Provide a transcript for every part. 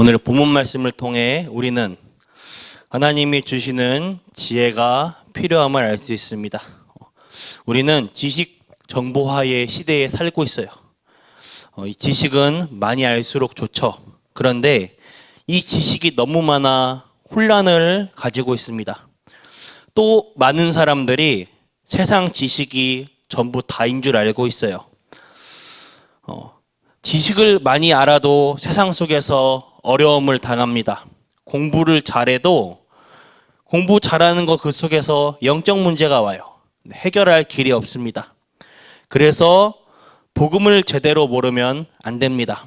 오늘 본문 말씀을 통해 우리는 하나님이 주시는 지혜가 필요함을 알 수 있습니다. 우리는 지식 정보화의 시대에 살고 있어요. 이 지식은 많이 알수록 좋죠. 그런데 이 지식이 너무 많아 혼란을 가지고 있습니다. 또 많은 사람들이 세상 지식이 전부 다인 줄 알고 있어요. 지식을 많이 알아도 세상 속에서 어려움을 당합니다. 공부를 잘해도 공부 잘하는 것 그 속에서 영적 문제가 와요. 해결할 길이 없습니다. 그래서 복음을 제대로 모르면 안 됩니다.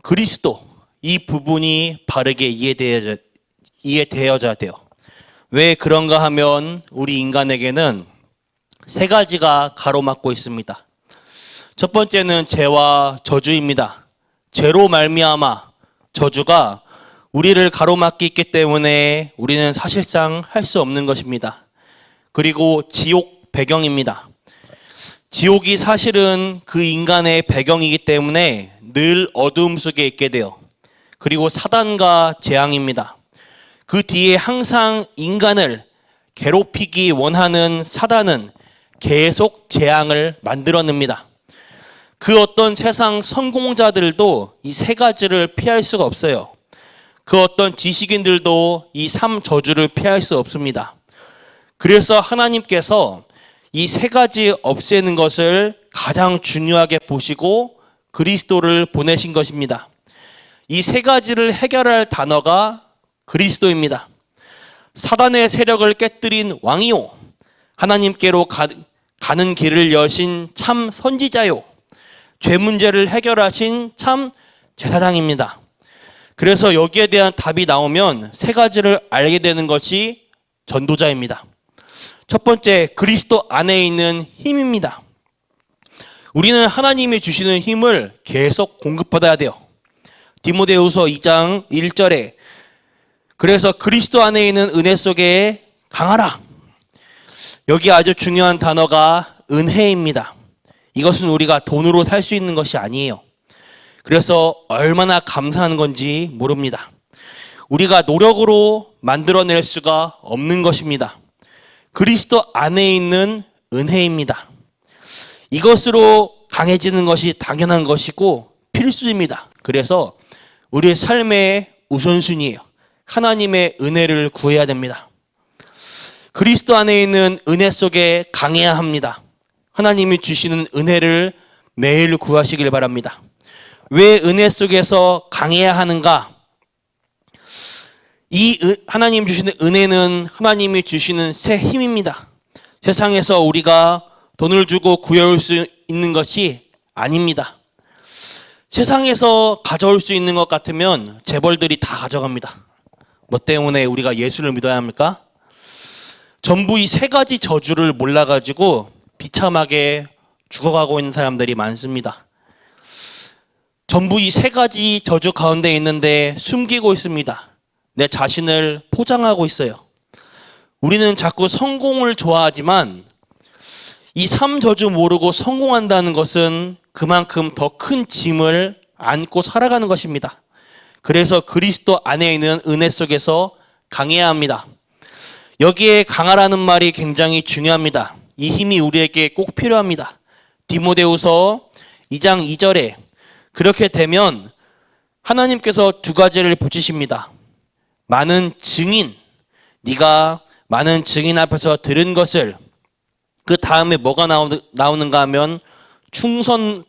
그리스도, 이 부분이 바르게 이해되어져야 돼요. 왜 그런가 하면 우리 인간에게는 세 가지가 가로막고 있습니다. 첫 번째는 죄와 저주입니다. 죄로 말미암아 저주가 우리를 가로막기 있기 때문에 우리는 사실상 할 수 없는 것입니다. 그리고 지옥 배경입니다. 지옥이 사실은 그 인간의 배경이기 때문에 늘 어두움 속에 있게 돼요. 그리고 사단과 재앙입니다. 그 뒤에 항상 인간을 괴롭히기 원하는 사단은 계속 재앙을 만들어냅니다. 그 어떤 세상 성공자들도 이 세 가지를 피할 수가 없어요. 그 어떤 지식인들도 이 삼 저주를 피할 수 없습니다. 그래서 하나님께서 이 세 가지 없애는 것을 가장 중요하게 보시고 그리스도를 보내신 것입니다. 이 세 가지를 해결할 단어가 그리스도입니다. 사단의 세력을 깨뜨린 왕이요, 하나님께로 가는 길을 여신 참 선지자요, 죄 문제를 해결하신 참 제사장입니다. 그래서 여기에 대한 답이 나오면 세 가지를 알게 되는 것이 전도자입니다. 첫 번째, 그리스도 안에 있는 힘입니다. 우리는 하나님이 주시는 힘을 계속 공급받아야 돼요. 디모데후서 2장 1절에 그래서 그리스도 안에 있는 은혜 속에 강하라. 여기 아주 중요한 단어가 은혜입니다. 이것은 우리가 돈으로 살 수 있는 것이 아니에요. 그래서 얼마나 감사한 건지 모릅니다. 우리가 노력으로 만들어낼 수가 없는 것입니다. 그리스도 안에 있는 은혜입니다. 이것으로 강해지는 것이 당연한 것이고 필수입니다. 그래서 우리의 삶의 우선순위예요. 하나님의 은혜를 구해야 됩니다. 그리스도 안에 있는 은혜 속에 강해야 합니다. 하나님이 주시는 은혜를 매일 구하시길 바랍니다. 왜 은혜 속에서 강해야 하는가? 하나님 주시는 은혜는 하나님이 주시는 새 힘입니다. 세상에서 우리가 돈을 주고 구해올 수 있는 것이 아닙니다. 세상에서 가져올 수 있는 것 같으면 재벌들이 다 가져갑니다. 뭐 때문에 우리가 예수를 믿어야 합니까? 전부 이 세 가지 저주를 몰라가지고 비참하게 죽어가고 있는 사람들이 많습니다. 전부 이 세 가지 저주 가운데 있는데 숨기고 있습니다. 내 자신을 포장하고 있어요. 우리는 자꾸 성공을 좋아하지만 이 삼 저주 모르고 성공한다는 것은 그만큼 더 큰 짐을 안고 살아가는 것입니다. 그래서 그리스도 안에 있는 은혜 속에서 강해야 합니다. 여기에 강하라는 말이 굉장히 중요합니다. 이 힘이 우리에게 꼭 필요합니다. 디모데후서 2장 2절에 그렇게 되면 하나님께서 두 가지를 붙이십니다. 많은 증인, 네가 많은 증인 앞에서 들은 것을, 그 다음에 뭐가 나오는가 하면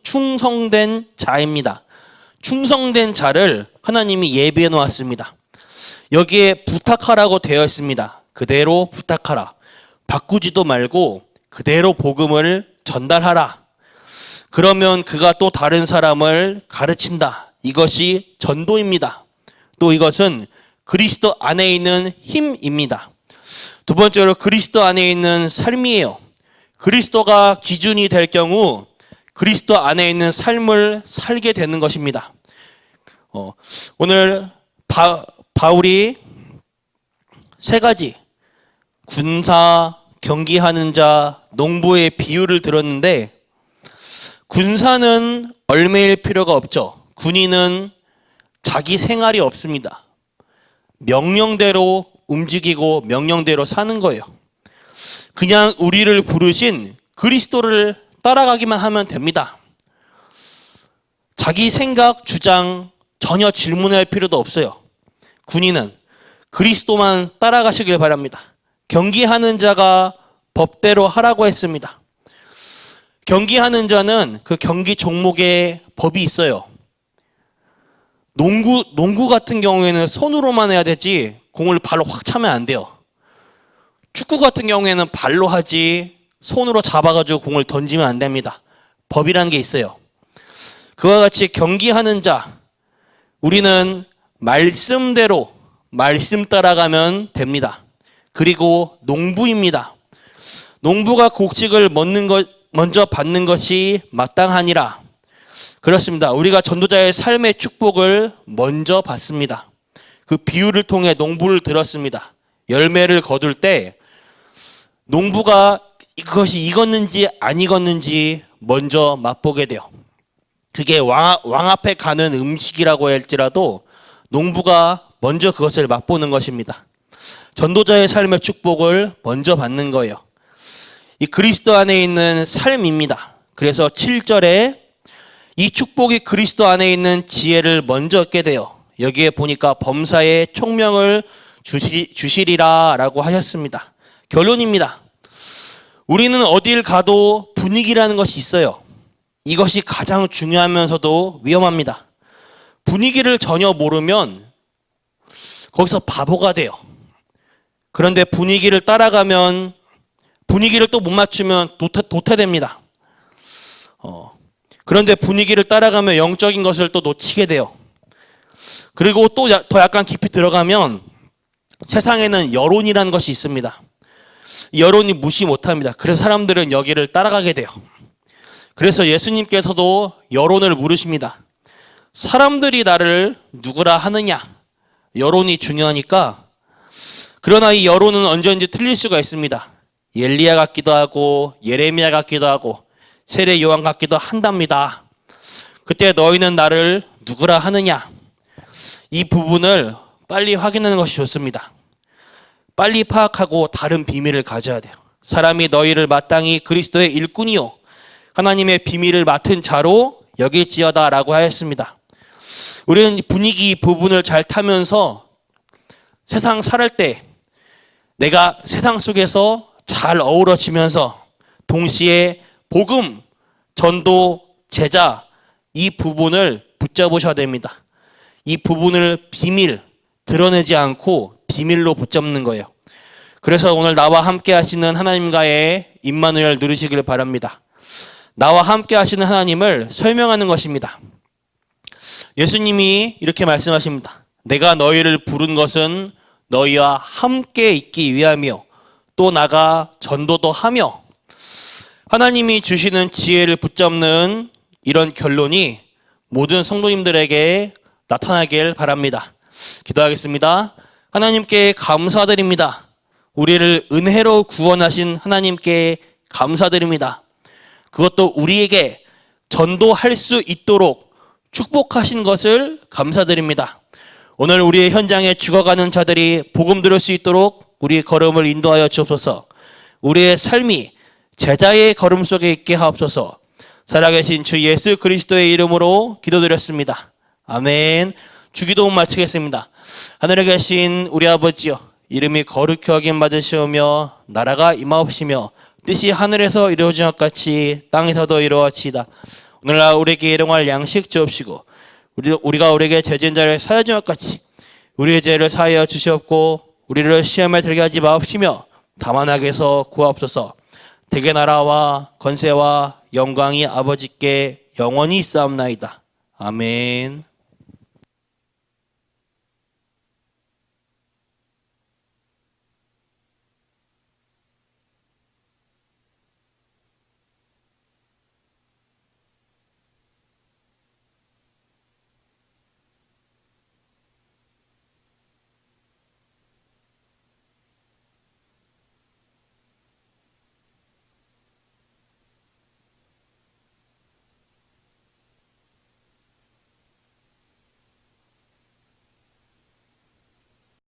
충성된 자입니다. 충성된 자를 하나님이 예비해 놓았습니다. 여기에 부탁하라고 되어 있습니다. 그대로 부탁하라. 바꾸지도 말고 그대로 복음을 전달하라. 그러면 그가 또 다른 사람을 가르친다. 이것이 전도입니다. 또 이것은 그리스도 안에 있는 힘입니다. 두 번째로 그리스도 안에 있는 삶이에요. 그리스도가 기준이 될 경우 그리스도 안에 있는 삶을 살게 되는 것입니다. 오늘 바울이 세 가지 군사, 경기하는 자, 농부의 비유를 들었는데 군사는 얼매일 필요가 없죠. 군인은 자기 생활이 없습니다. 명령대로 움직이고 명령대로 사는 거예요. 그냥 우리를 부르신 그리스도를 따라가기만 하면 됩니다. 자기 생각, 주장 전혀 질문할 필요도 없어요. 군인은 그리스도만 따라가시길 바랍니다. 경기하는 자가 법대로 하라고 했습니다. 경기하는 자는 그 경기 종목에 법이 있어요. 농구 같은 경우에는 손으로만 해야 되지 공을 발로 확 차면 안 돼요. 축구 같은 경우에는 발로 하지 손으로 잡아가지고 공을 던지면 안 됩니다. 법이라는 게 있어요. 그와 같이 경기하는 자, 우리는 말씀대로 말씀 따라가면 됩니다. 그리고 농부입니다. 농부가 곡식을 먼저 받는 것이 마땅하니라. 그렇습니다. 우리가 전도자의 삶의 축복을 먼저 받습니다. 그 비유를 통해 농부를 들었습니다. 열매를 거둘 때 농부가 그것이 익었는지 안 익었는지 먼저 맛보게 돼요. 그게 왕 앞에 가는 음식이라고 할지라도 농부가 먼저 그것을 맛보는 것입니다. 전도자의 삶의 축복을 먼저 받는 거예요. 이 그리스도 안에 있는 삶입니다. 그래서 7절에 이 축복이 그리스도 안에 있는 지혜를 먼저 얻게 돼요. 여기에 보니까 범사에 총명을 주시리라 라고 하셨습니다. 결론입니다. 우리는 어딜 가도 분위기라는 것이 있어요. 이것이 가장 중요하면서도 위험합니다. 분위기를 전혀 모르면 거기서 바보가 돼요. 그런데 분위기를 따라가면 분위기를 또 못 맞추면 도태됩니다. 그런데 분위기를 따라가면 영적인 것을 또 놓치게 돼요. 그리고 또 더 약간 깊이 들어가면 세상에는 여론이라는 것이 있습니다. 여론이 무시 못합니다. 그래서 사람들은 여기를 따라가게 돼요. 그래서 예수님께서도 여론을 물으십니다. 사람들이 나를 누구라 하느냐? 여론이 중요하니까. 그러나 이 여론은 언제든지 틀릴 수가 있습니다. 엘리야 같기도 하고 예레미야 같기도 하고 세례 요한 같기도 한답니다. 그때 너희는 나를 누구라 하느냐? 이 부분을 빨리 확인하는 것이 좋습니다. 빨리 파악하고 다른 비밀을 가져야 돼요. 사람이 너희를 마땅히 그리스도의 일꾼이요 하나님의 비밀을 맡은 자로 여길지어다 라고 하였습니다. 우리는 분위기 부분을 잘 타면서 세상 살할 때 내가 세상 속에서 잘 어우러지면서 동시에 복음, 전도, 제자 이 부분을 붙잡으셔야 됩니다. 이 부분을 비밀, 드러내지 않고 비밀로 붙잡는 거예요. 그래서 오늘 나와 함께 하시는 하나님과의 임마누엘 누리시길 바랍니다. 나와 함께 하시는 하나님을 설명하는 것입니다. 예수님이 이렇게 말씀하십니다. 내가 너희를 부른 것은 너희와 함께 있기 위함이요 또 나가 전도도 하며. 하나님이 주시는 지혜를 붙잡는 이런 결론이 모든 성도님들에게 나타나길 바랍니다. 기도하겠습니다. 하나님께 감사드립니다. 우리를 은혜로 구원하신 하나님께 감사드립니다. 그것도 우리에게 전도할 수 있도록 축복하신 것을 감사드립니다. 오늘 우리의 현장에 죽어가는 자들이 복음 들을 수 있도록 우리의 걸음을 인도하여 주옵소서. 우리의 삶이 제자의 걸음 속에 있게 하옵소서. 살아계신 주 예수 그리스도의 이름으로 기도드렸습니다. 아멘. 주기도 마치겠습니다. 하늘에 계신 우리 아버지여, 이름이 거룩히 여김 받으시오며 나라가 임하옵시며 뜻이 하늘에서 이루어진 것 같이 땅에서도 이루어지이다. 오늘날 우리에게 일용할 양식 주옵시고 우리가 우리에게 죄진 자를 사하여 준 것 같이 우리의 죄를 사하여 주시옵고 우리를 시험에 들게 하지 마옵시며 다만 악에서 구하옵소서. 대개 나라와 권세와 영광이 아버지께 영원히 있사옵나이다. 아멘.